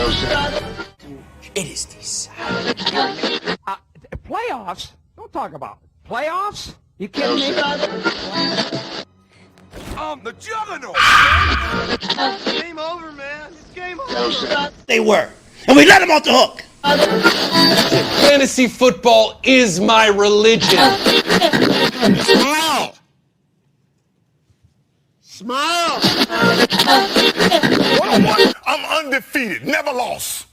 It is this. Playoffs? Don't talk about playoffs. You kidding me? I'm the juggernaut. Game over, man. It's game over. They were. And we let them off the hook. Fantasy football is my religion. Smile. Smile. 101. I'm undefeated. Never lost.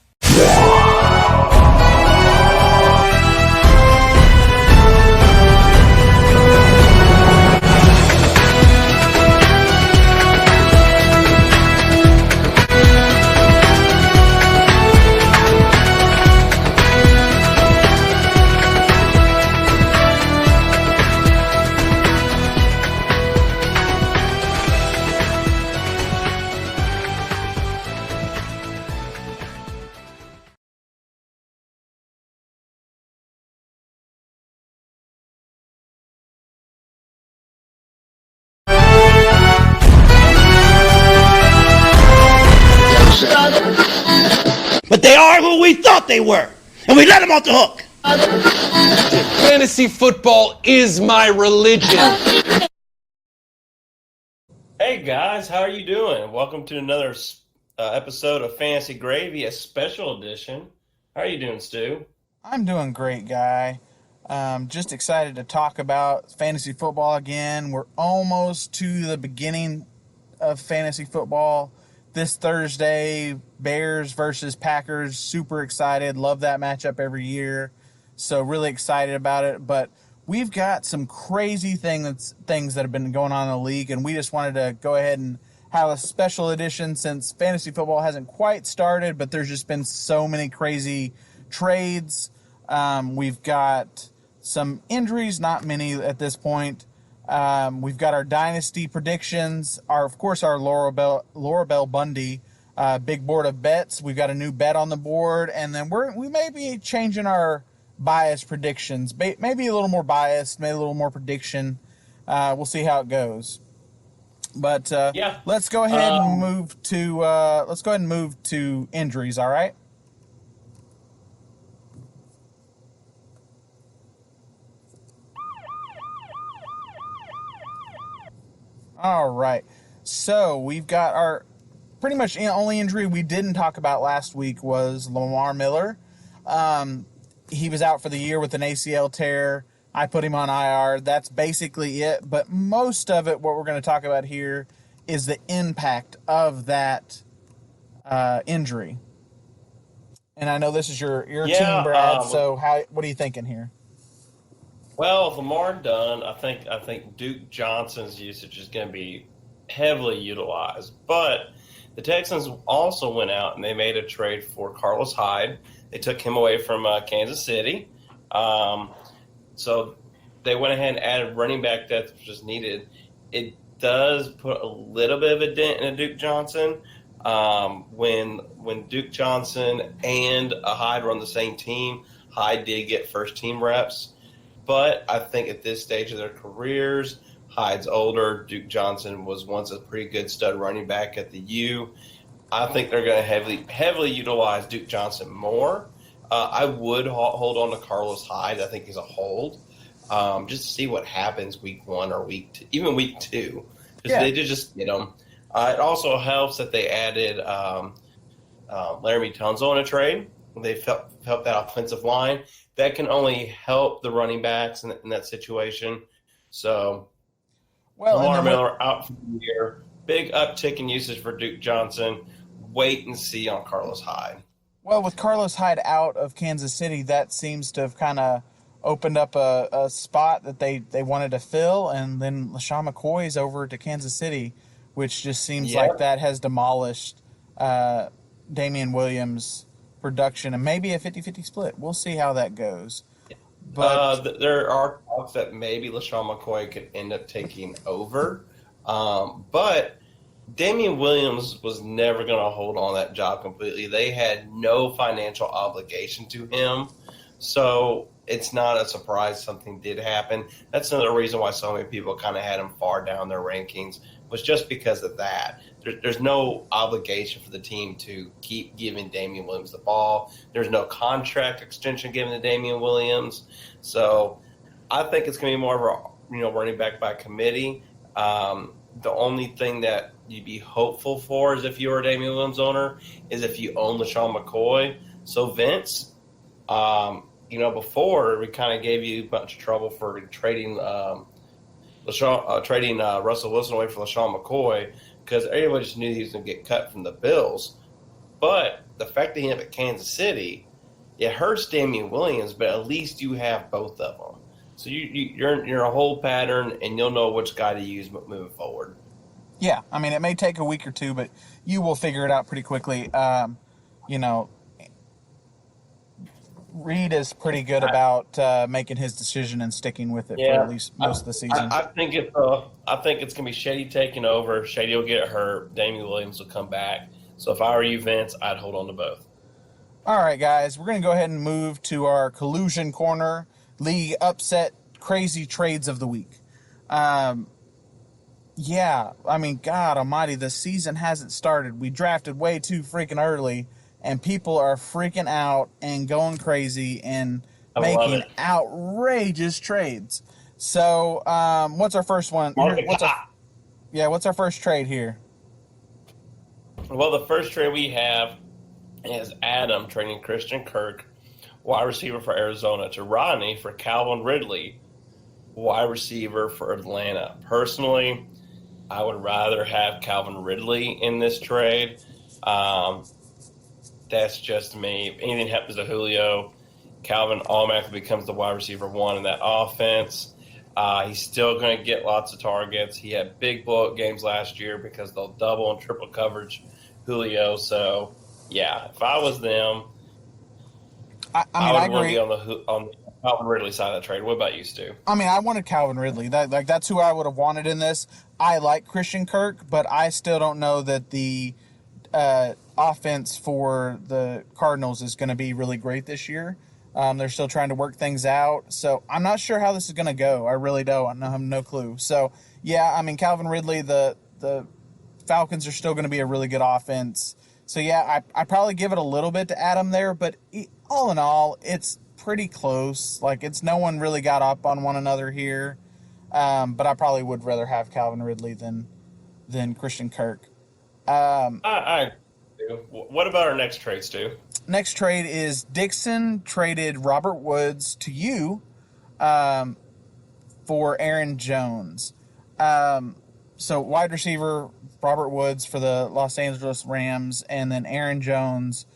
But they are who we thought they were. And we let them off the hook. Fantasy football is my religion. Hey guys, how are you doing? Welcome to another episode of Fantasy Gravy, a special edition. How are you doing, Stu? I'm doing great, Guy. Just excited to talk about fantasy football again. We're almost to the beginning of fantasy football. This Thursday, Bears versus Packers. Super excited. Love that matchup every year. So really excited about it. But we've got some crazy things that have been going on in the league, and we just wanted to go ahead and have a special edition since fantasy football hasn't quite started, but there's just been so many crazy trades. We've got some injuries, not many at this point. We've got our dynasty predictions, of course our Laura Bell Bundy big board of bets. We've got a new bet on the board, and then we may be changing our bias predictions. Maybe a little more biased, maybe a little more prediction. We'll see how it goes. But let's go ahead and move to injuries. All right. All right. So we've got our pretty much only injury we didn't talk about last week was Lamar Miller. He was out for the year with an ACL tear. I put him on IR. That's basically it. But most of it, what we're going to talk about here, is the impact of that injury. And I know this is your team, Brad. So what are you thinking here? Well, with Lamar done, I think Duke Johnson's usage is going to be heavily utilized. But the Texans also went out and they made a trade for Carlos Hyde. They took him away from Kansas City. So they went ahead and added running back depth, which is needed. It does put a little bit of a dent in Duke Johnson. When Duke Johnson and Hyde were on the same team, Hyde did get first-team reps. But I think at this stage of their careers, Hyde's older. Duke Johnson was once a pretty good stud running back at the U. I think they're going to heavily utilize Duke Johnson more. I would hold on to Carlos Hyde. I think he's a hold. Just to see what happens week 1 or week 2, even week 2. They did just get him. It also helps that they added Laramie Tunsil in a trade. They helped that offensive line. That can only help the running backs in that situation. So, Lamar Miller out for the year. Big uptick in usage for Duke Johnson. Wait and see on Carlos Hyde. Well, with Carlos Hyde out of Kansas City, that seems to have kind of opened up a spot that they wanted to fill. And then LaShawn McCoy's over to Kansas City, which just seems like that has demolished Damian Williams' production, and maybe a 50-50 split. We'll see how that goes. But there are talks that maybe LaShawn McCoy could end up taking over. But Damian Williams was never going to hold on that job completely. They had no financial obligation to him. So it's not a surprise something did happen. That's another reason why so many people kind of had him far down their rankings, was just because of that. There's no obligation for the team to keep giving Damian Williams the ball. There's no contract extension given to Damian Williams. So I think it's going to be more of a running back by committee. The only thing that you'd be hopeful for is if you're a Damian Williams owner is if you own LaShawn McCoy. So Vince, before we kind of gave you a bunch of trouble for trading Russell Wilson away for LaShawn McCoy because everybody just knew he was going to get cut from the Bills. But the fact that he ended up at Kansas City, it hurts Damian Williams, but at least you have both of them. So you're in a whole pattern, and you'll know which guy to use moving forward. Yeah, I mean, it may take a week or two, but you will figure it out pretty quickly. Reed is pretty good about making his decision and sticking with it for at least most of the season. I think it's gonna be Shady taking over. Shady will get hurt. Damian Williams will come back. So if I were you, Vince, I'd hold on to both. All right, guys, we're gonna go ahead and move to our collusion corner, league upset, crazy trades of the week. Yeah, I mean, God Almighty, the season hasn't started. We drafted way too freaking early. And people are freaking out and going crazy and making outrageous trades. So, what's our first one? What's our first trade here? Well, the first trade we have is Adam trading Christian Kirk, wide receiver for Arizona, to Rodney for Calvin Ridley, wide receiver for Atlanta. Personally, I would rather have Calvin Ridley in this trade. That's just me. If anything happens to Julio, Calvin automatically becomes the wide receiver one in that offense. He's still going to get lots of targets. He had big blowout games last year because they'll double and triple coverage Julio. So, yeah, if I was them, I would want to be on the Calvin Ridley side of the trade. What about you, Stu? I mean, I wanted Calvin Ridley. That's who I would have wanted in this. I like Christian Kirk, but I still don't know that the offense for the Cardinals is going to be really great this year. They're still trying to work things out. So I'm not sure how this is going to go. I really don't. I have no clue. So, yeah, I mean, Calvin Ridley, the Falcons are still going to be a really good offense. So, yeah, I probably give it a little bit to Adam there. But all in all, it's pretty close. Like, it's no one really got up on one another here. But I probably would rather have Calvin Ridley than Christian Kirk. I do. What about our next trade, Stu? Next trade is Dixon traded Robert Woods to you for Aaron Jones. So wide receiver Robert Woods for the Los Angeles Rams, and then Aaron Jones,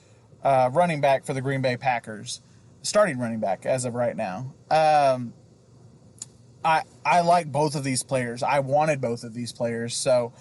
running back for the Green Bay Packers, starting running back as of right now. I like both of these players. I wanted both of these players. So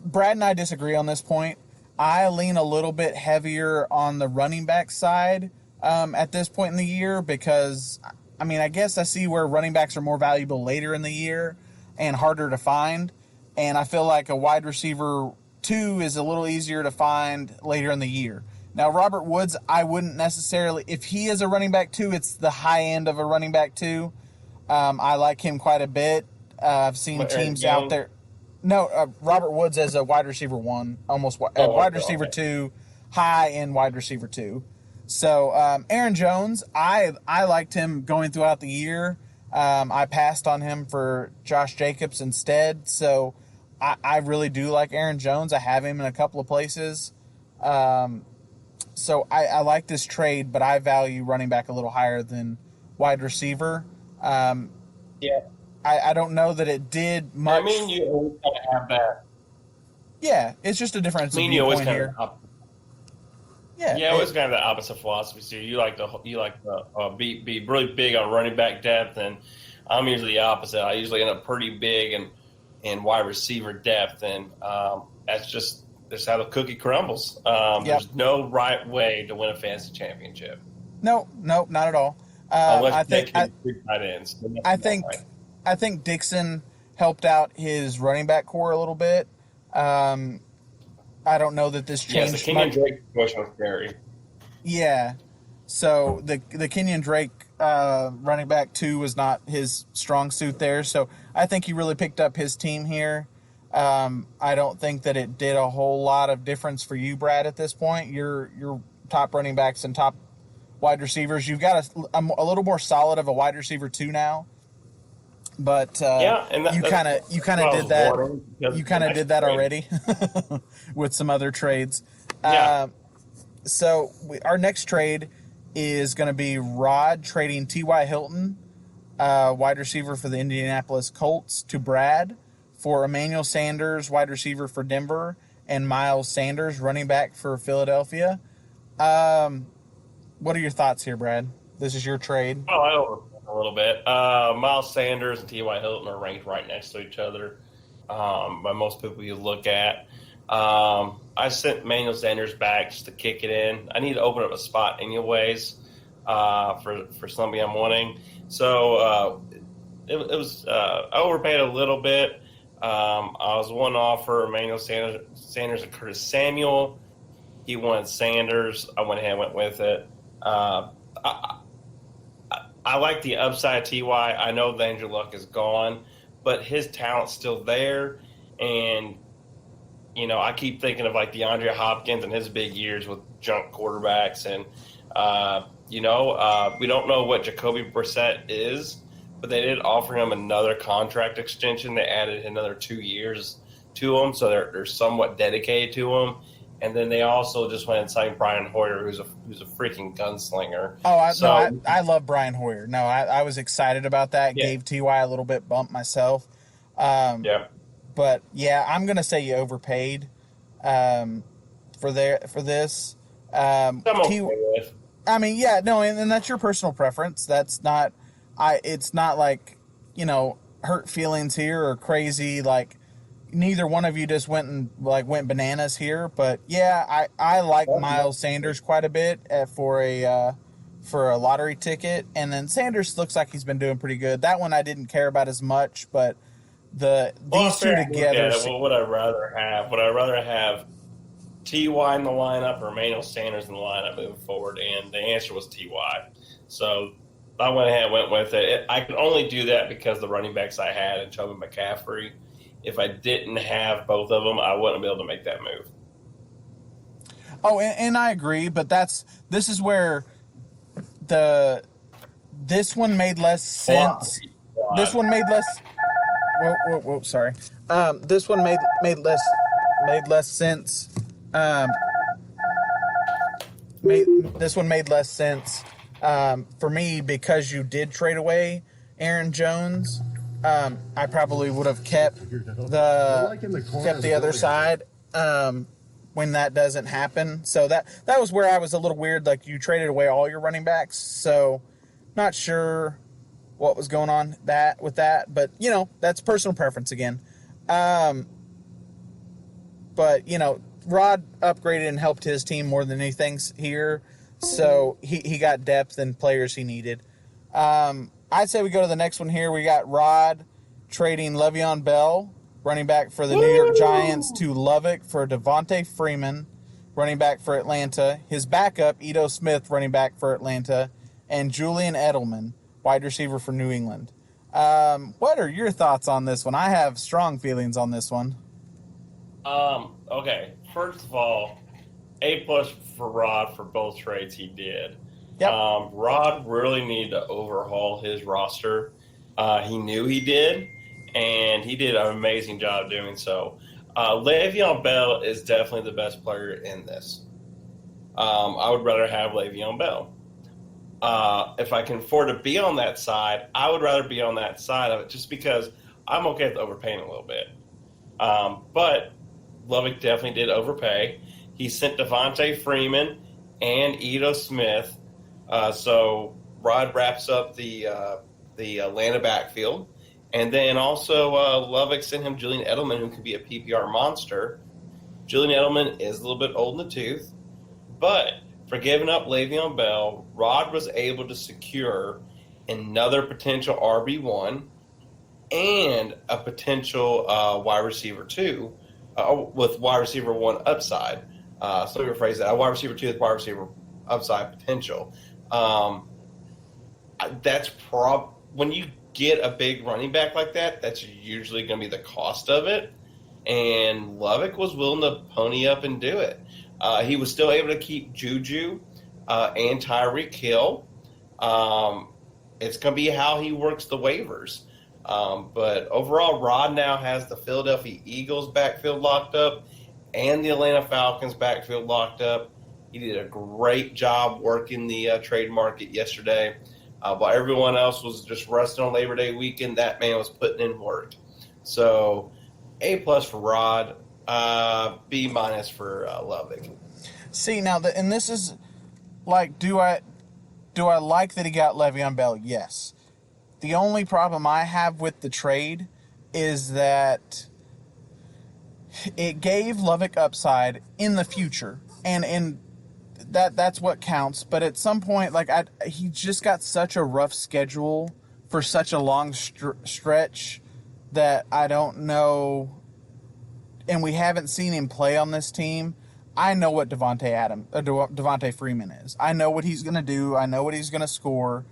Brad and I disagree on this point. I lean a little bit heavier on the running back side at this point in the year because, I mean, I guess I see where running backs are more valuable later in the year and harder to find. And I feel like a wide receiver 2 is a little easier to find later in the year. Now, Robert Woods, I wouldn't necessarily, if he is a running back 2, it's the high end of a running back 2. I like him quite a bit. I've seen teams out there. No, Robert Woods as a wide receiver 1, almost wide receiver 2, high end wide receiver 2. So Aaron Jones, I liked him going throughout the year. I passed on him for Josh Jacobs instead. So I really do like Aaron Jones. I have him in a couple of places. So I like this trade, but I value running back a little higher than wide receiver. Yeah. I don't know that it did much. I mean, you always kind of have that. Yeah, it's just a difference. I mean, you always kind here. of. Yeah, always kind of the opposite philosophy. So you like to be really big on running back depth, and I'm usually the opposite. I usually end up pretty big in wide receiver depth, and that's how the cookie crumbles. There's no right way to win a fantasy championship. No, not at all. I think Dixon helped out his running back core a little bit. I don't know that this changed Yes, the King and Drake situation was scary. Yeah. So the Kenyon Drake running back 2 was not his strong suit there. So I think he really picked up his team here. I don't think that it did a whole lot of difference for you, Brad, at this point. Your top running backs and top wide receivers. You've got a little more solid of a wide receiver 2 now. But you kind of did that. You kind of did that already with some other trades. Yeah. So our next trade is going to be Rod trading T.Y. Hilton, wide receiver for the Indianapolis Colts, to Brad for Emmanuel Sanders, wide receiver for Denver, and Miles Sanders, running back for Philadelphia. What are your thoughts here, Brad? This is your trade. Oh, I overpaid a little bit. Miles Sanders and T.Y. Hilton are ranked right next to each other by most people you look at. I sent Emmanuel Sanders back just to kick it in. I need to open up a spot anyways for somebody I'm wanting. So it was I overpaid a little bit. I was one offer Emmanuel Sanders and Curtis Samuel. He wanted Sanders. I went ahead and went with it. I like the upside T.Y. I know the Andrew Luck is gone, but his talent's still there. And, you know, I keep thinking of like DeAndre Hopkins and his big years with junk quarterbacks. And, we don't know what Jacoby Brissett is, but they did offer him another contract extension. They added another 2 years to him, so they're somewhat dedicated to him. And then they also just went and signed Brian Hoyer, who's a freaking gunslinger. Oh, I love Brian Hoyer. No, I was excited about that. Yeah. Gave T.Y. a little bit bump myself. Yeah. But yeah, I'm gonna say you overpaid for this. I'm okay with. I mean, yeah, no, and that's your personal preference. That's not. It's not like, hurt feelings here or crazy. Like, neither one of you just went bananas here. But yeah, I like Miles Sanders quite a bit for a lottery ticket. And then Sanders looks like he's been doing pretty good. That one I didn't care about as much, but these two together. What would I rather have? Would I rather have T.Y. in the lineup or Emmanuel Sanders in the lineup moving forward? And the answer was T.Y. So I went ahead and went with it. I could only do that because the running backs I had and Chuba McCaffrey. If I didn't have both of them, I wouldn't be able to make that move. Oh, and I agree, but this is where this one made less sense. This one made less. Whoa, sorry. This one made less sense. This one made less sense for me because you did trade away Aaron Jones. I probably would have kept the other side when that doesn't happen. So that was where I was a little weird. Like, you traded away all your running backs, so not sure what was going on with that. But that's personal preference again. But Rod upgraded and helped his team more than anything here, so he got depth and players he needed. I'd say we go to the next one here. We got Rod trading Le'Veon Bell, running back for the New York Giants, to Lovick for Devontae Freeman, running back for Atlanta. His backup, Ito Smith, running back for Atlanta, and Julian Edelman, wide receiver for New England. What are your thoughts on this one? I have strong feelings on this one. Okay. First of all, A+ for Rod for both trades he did. Yep. Rod really needed to overhaul his roster. He knew he did, and he did an amazing job doing so. Le'Veon Bell is definitely the best player in this. I would rather have Le'Veon Bell. If I can afford to be on that side, I would rather be on that side of it just because I'm okay with overpaying a little bit. But Lovick definitely did overpay. He sent Devontae Freeman and Ito Smith. So Rod wraps up the Atlanta backfield. And then also Lovick sent him Julian Edelman, who can be a PPR monster. Julian Edelman is a little bit old in the tooth. But for giving up Le'Veon Bell, Rod was able to secure another potential RB1 and a potential wide receiver 2 with wide receiver 1 upside. So let me rephrase that. A wide receiver 2 with wide receiver upside potential. That's when you get a big running back like that, that's usually going to be the cost of it. And Lubbock was willing to pony up and do it. He was still able to keep Juju and Tyreek Hill. It's going to be how he works the waivers. But overall, Rod now has the Philadelphia Eagles backfield locked up and the Atlanta Falcons backfield locked up. He did a great job working the trade market yesterday. While everyone else was just resting on Labor Day weekend, that man was putting in work. So, A+ for Rod, B- for Lubbock. See, now, and this is like, do I like that he got Le'Veon Bell? Yes. The only problem I have with the trade is that it gave Lubbock upside in the future, and that's what counts. But at some point, like he just got such a rough schedule for such a long stretch that I don't know, and we haven't seen him play on this team. I know what Devontae Freeman is. I know what he's going to do. I know what he's going to score.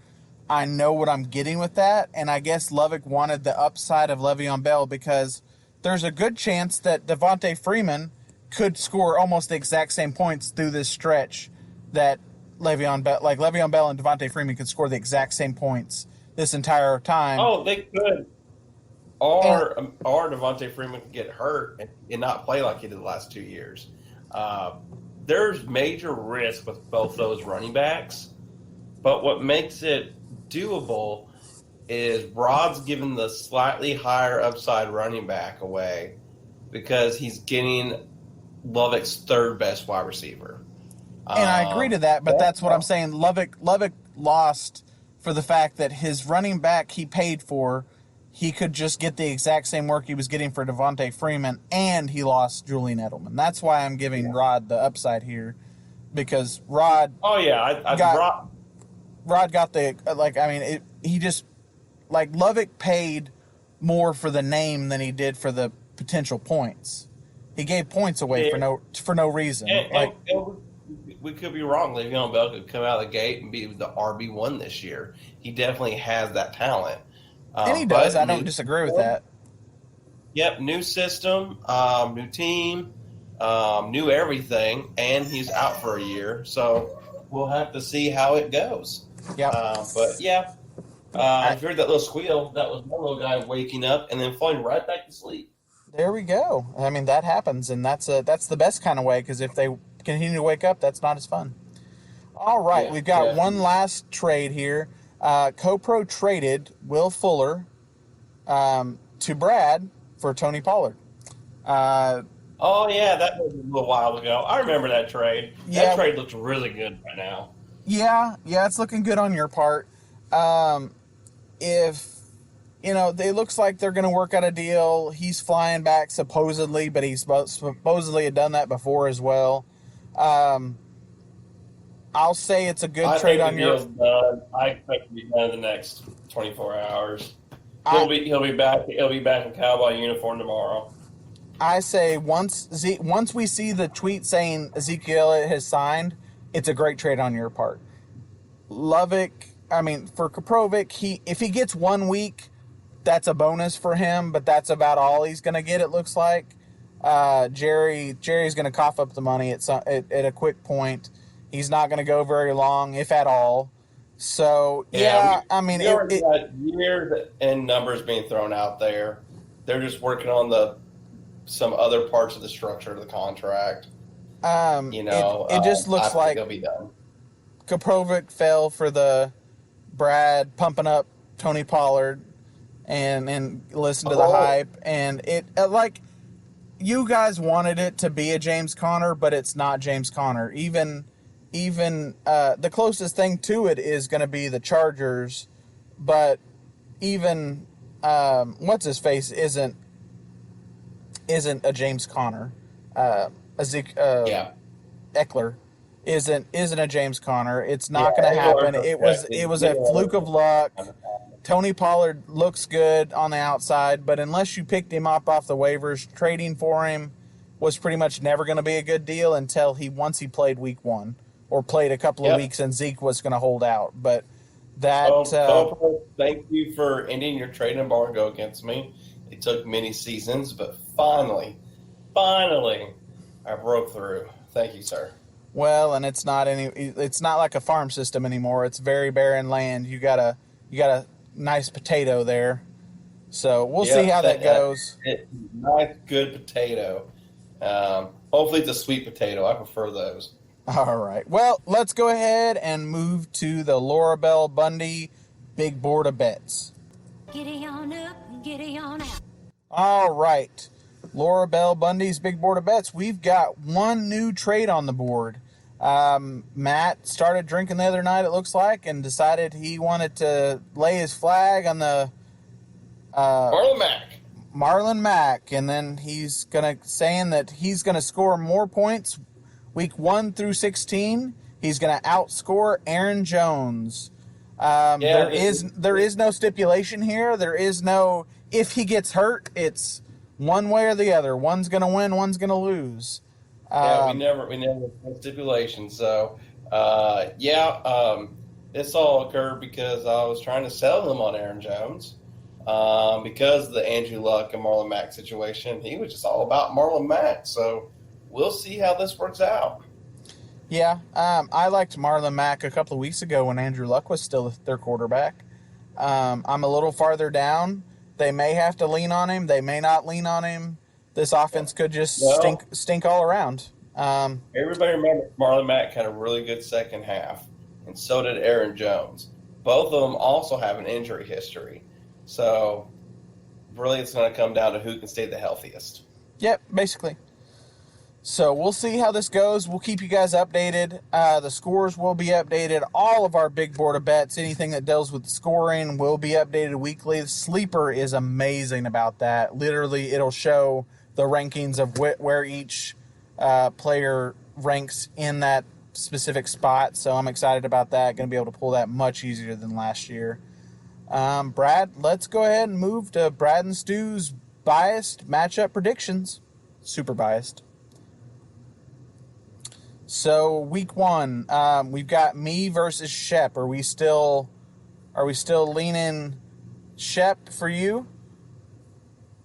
I know what I'm getting with that, and I guess Lubbock wanted the upside of Le'Veon Bell because there's a good chance that Devontae Freeman could score almost the exact same points through this stretch that Le'Veon Bell and Devontae Freeman could score the exact same points this entire time. Oh, they could. Or Devontae Freeman could get hurt and not play like he did the last 2 years. There's major risk with both those running backs, but what makes it doable is Rod's giving the slightly higher upside running back away because he's getting Lubbock's third best wide receiver. And I agree to that, but that's what I'm saying. Lubbock lost for the fact that his running back he paid for, he could just get the exact same work he was getting for Devontae Freeman, and he lost Julian Edelman. That's why I'm giving Rod the upside here, because Rod. Oh yeah, Rod got the Lubbock paid more for the name than he did for the potential points. He gave points away for no reason. And we could be wrong. Le'Veon Bell could come out of the gate and be the RB1 this year. He definitely has that talent. And he does. I don't disagree with that. Yep, new system, new team, new everything, and he's out for a year. So we'll have to see how it goes. Yeah. But yeah, I heard that little squeal. That was my little guy waking up and then falling right back to sleep. There we go. I mean, that happens, and that's the best kind of way, because if they continue to wake up, that's not as fun. All right, we've got one last trade here. CoPro traded Will Fuller to Brad for Tony Pollard. Oh, yeah, that was a little while ago. I remember that trade. Yeah. That trade looks really good right now. Yeah, it's looking good on your part. It looks like they're going to work out a deal. He's flying back supposedly, but he supposedly had done that before as well. I'll say it's a good trade on your. I expect to be done in the next 24 hours. He'll be back. He'll be back in Cowboy uniform tomorrow. I say once we see the tweet saying Ezekiel has signed, it's a great trade on your part. Lubbock, for Koprovic, if he gets 1 week, that's a bonus for him, but that's about all he's going to get, it looks like. Jerry's going to cough up the money at a quick point. He's not going to go very long, if at all. So, we already got years and numbers being thrown out there. They're just working on some other parts of the structure of the contract. It just looks like they'll be done. Koprovic fell for the Brad pumping up Tony Pollard and listen to the hype. And it you guys wanted it to be a James Conner, but it's not James Conner. Even the closest thing to it is going to be the Chargers, but even what's his face isn't a James Conner. Eckler isn't a James Conner. It's not going to happen. It was a fluke of luck. Tony Pollard looks good on the outside, but unless you picked him up off the waivers, trading for him was pretty much never going to be a good deal until once he played week 1 or played a couple of Yep. weeks and Zeke was going to hold out. But that Cobra, thank you for ending your trade embargo against me. It took many seasons, but finally, I broke through. Thank you, sir. well, and it's not like a farm system anymore. It's very barren land. You got a nice potato there. So we'll see how that goes. Nice, good potato. Hopefully it's a sweet potato. I prefer those. All right. Well, let's go ahead and move to the Laura Bell Bundy Big Board of Bets. Giddy on up, giddy on out. All right. Laura Bell Bundy's Big Board of Bets. We've got one new trade on the board. Matt started drinking the other night, it looks like, and decided he wanted to lay his flag on the Marlon Mack, and then he's saying that he's gonna score more points week 1 through 16. He's gonna outscore Aaron Jones. There is no stipulation here. There is no if he gets hurt. It's one way or the other. One's gonna win. One's gonna lose. We never had stipulations. So this all occurred because I was trying to sell him on Aaron Jones. Because of the Andrew Luck and Marlon Mack situation, he was just all about Marlon Mack. So we'll see how this works out. Yeah, I liked Marlon Mack a couple of weeks ago when Andrew Luck was still their quarterback. I'm a little farther down. They may have to lean on him. They may not lean on him. This offense could just stink all around. Everybody remember Marlon Mack had a really good second half, and so did Aaron Jones. Both of them also have an injury history. So really it's going to come down to who can stay the healthiest. Yep, basically. So we'll see how this goes. We'll keep you guys updated. The scores will be updated. All of our big board of bets, anything that deals with scoring, will be updated weekly. The Sleeper is amazing about that. Literally, it'll show the rankings of where each player ranks in that specific spot. So I'm excited about that. Going to be able to pull that much easier than last year. Brad, let's go ahead and move to Brad and Stu's biased matchup predictions. Super biased. So week 1, we've got me versus Shep. Are we still leaning Shep for you?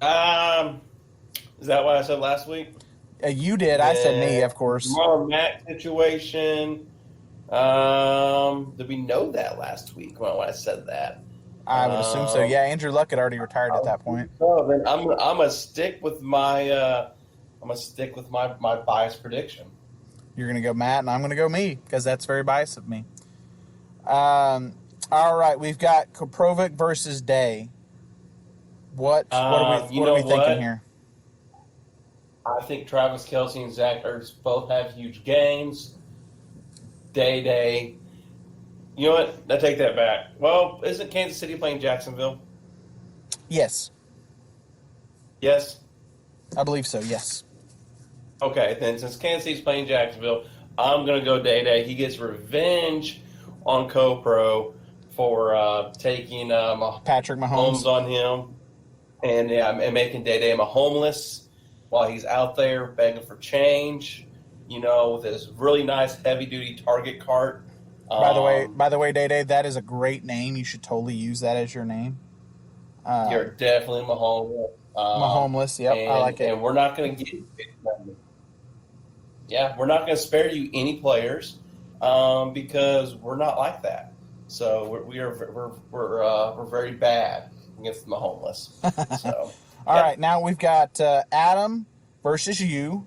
Is that what I said last week? You did. I said me, of course. Marlon Mack situation. Did we know that last week when I said that? I would assume so. Yeah, Andrew Luck had already retired at that point. So then I'm gonna stick with my biased prediction. You're gonna go Matt, and I'm gonna go me because that's very biased of me. All right, we've got Koprovic versus Day. What are we thinking here? I think Travis Kelce and Zach Ertz both have huge games. Day. You know what? I take that back. Well, isn't Kansas City playing Jacksonville? Yes. Yes? I believe so, yes. Okay, then since Kansas City's playing Jacksonville, I'm going to go Day. He gets revenge on CoPro for taking Patrick Mahomes on him and making Day homeless while he's out there begging for change, with his really nice heavy-duty Target cart. By the way, Day, that is a great name. You should totally use that as your name. You're definitely Mahomes. Mahomeless, yep, I like it. And we're not going to get we're not going to spare you any players because we're not like that. So we're very bad against the Mahomeless. So all right, now we've got Adam versus you.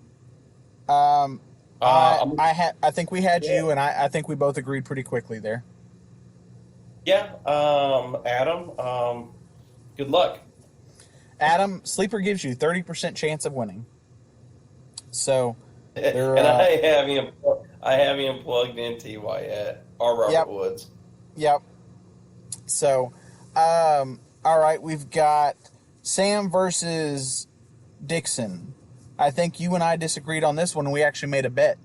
I think we had you, and I think we both agreed pretty quickly there. Yeah, Adam, good luck. Adam, Sleeper gives you 30% chance of winning. So, and I have him plugged into Wyatt or Robert Woods. Yep. So, all right, we've got Sam versus Dixon. I think you and I disagreed on this one, and we actually made a bet.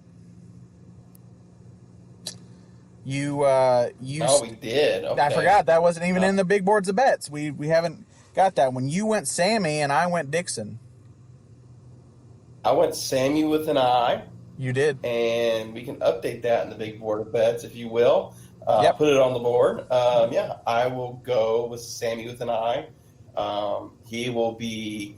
We did. Okay. I forgot that wasn't even in the big boards of bets. We haven't got that one. You went Sammy, and I went Dixon. I went Sammy with an I. You did. and we can update that in the big board of bets, if you will. Yep. Put it on the board. Yeah, I will go with Sammy with an I. He will be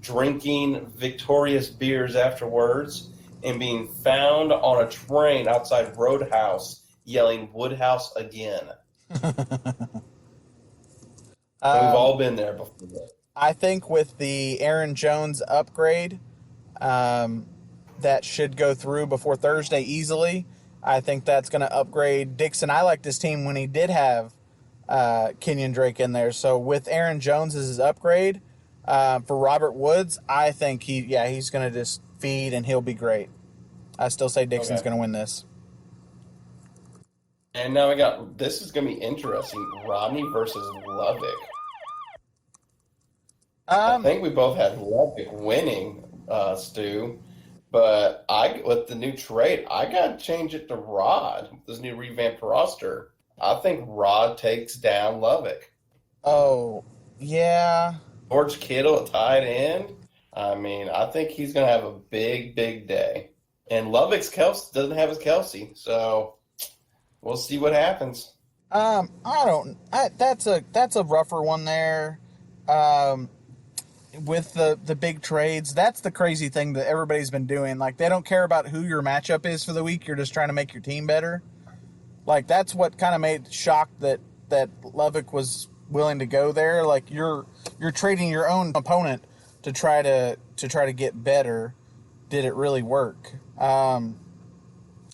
drinking victorious beers afterwards and being found on a train outside Roadhouse yelling Woodhouse again. We've all been there before. I think with the Aaron Jones upgrade, that should go through before Thursday easily. I think that's going to upgrade Dixon. I liked this team when he did have Kenyon Drake in there. So with Aaron Jones as his upgrade for Robert Woods, I think he's going to just feed and he'll be great. I still say Dixon's going to win this. And now this is going to be interesting. Rodney versus Lovick. I think we both had Lovick winning, Stu. But with the new trade, I got to change it to Rod, this new revamped roster. I think Rod takes down Lovick. Oh, yeah. George Kittle at tight end. I mean, I think he's going to have a big, big day. And Lovick's Kelsey doesn't have his Kelsey, so we'll see what happens. That's a rougher one there. With the big trades, that's the crazy thing that everybody's been doing. Like, they don't care about who your matchup is for the week. You're just trying to make your team better. Like, that's what kind of made shocked that Lovick was willing to go there. Like, you're trading your own opponent to try to get better. Did it really work? I'm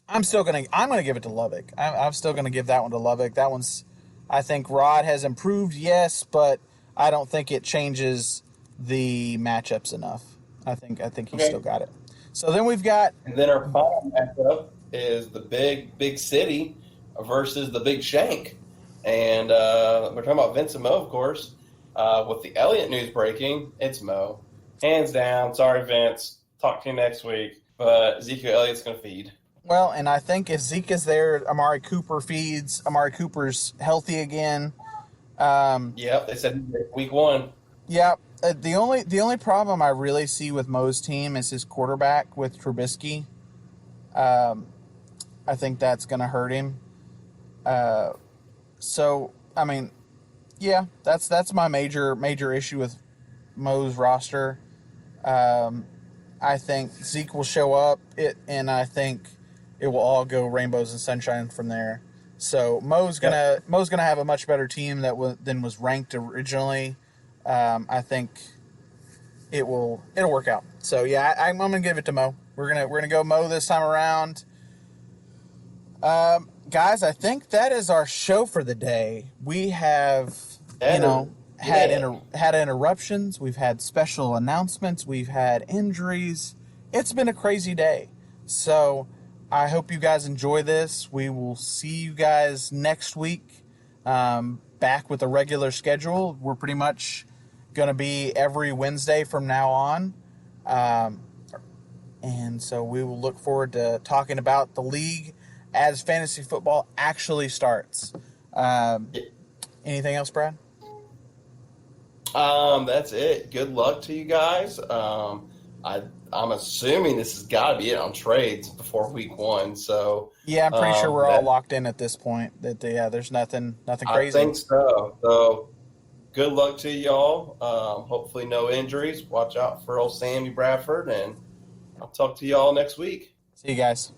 gonna give it to Lovick. I'm still gonna give that one to Lovick. That one's, I think Rod has improved, yes, but I don't think it changes the matchups enough. I think he's still got it. So then we've got, and then our final matchup is the big city versus the big shank, and we're talking about Vince and Mo, of course. With the Elliott news breaking, it's Mo, hands down. Sorry, Vince. Talk to you next week. But Ezekiel Elliott's going to feed. Well, and I think if Zeke is there, Amari Cooper feeds. Amari Cooper's healthy again. Yep, they said week 1. Yeah. The only problem I really see with Mo's team is his quarterback with Trubisky. I think that's going to hurt him. So I mean, yeah, that's my major issue with Mo's roster. I think Zeke will show up, and I think it will all go rainbows and sunshine from there. So Mo's gonna have a much better team than was ranked originally. I think it'll work out. So yeah, I'm gonna give it to Mo. We're gonna go Mo this time around. Guys, I think that is our show for the day. We have had interruptions. We've had special announcements. We've had injuries. It's been a crazy day. So I hope you guys enjoy this. We will see you guys next week. Back with a regular schedule. We're pretty much going to be every Wednesday from now on. And so we will look forward to talking about the league as fantasy football actually starts. Anything else, Brad? That's it. Good luck to you guys. I'm assuming this has got to be it on trades before week 1. So yeah, I'm pretty sure we're all locked in at this point. There's nothing crazy. I think so. So good luck to y'all. Hopefully no injuries. Watch out for old Sammy Bradford, and I'll talk to y'all next week. See you guys.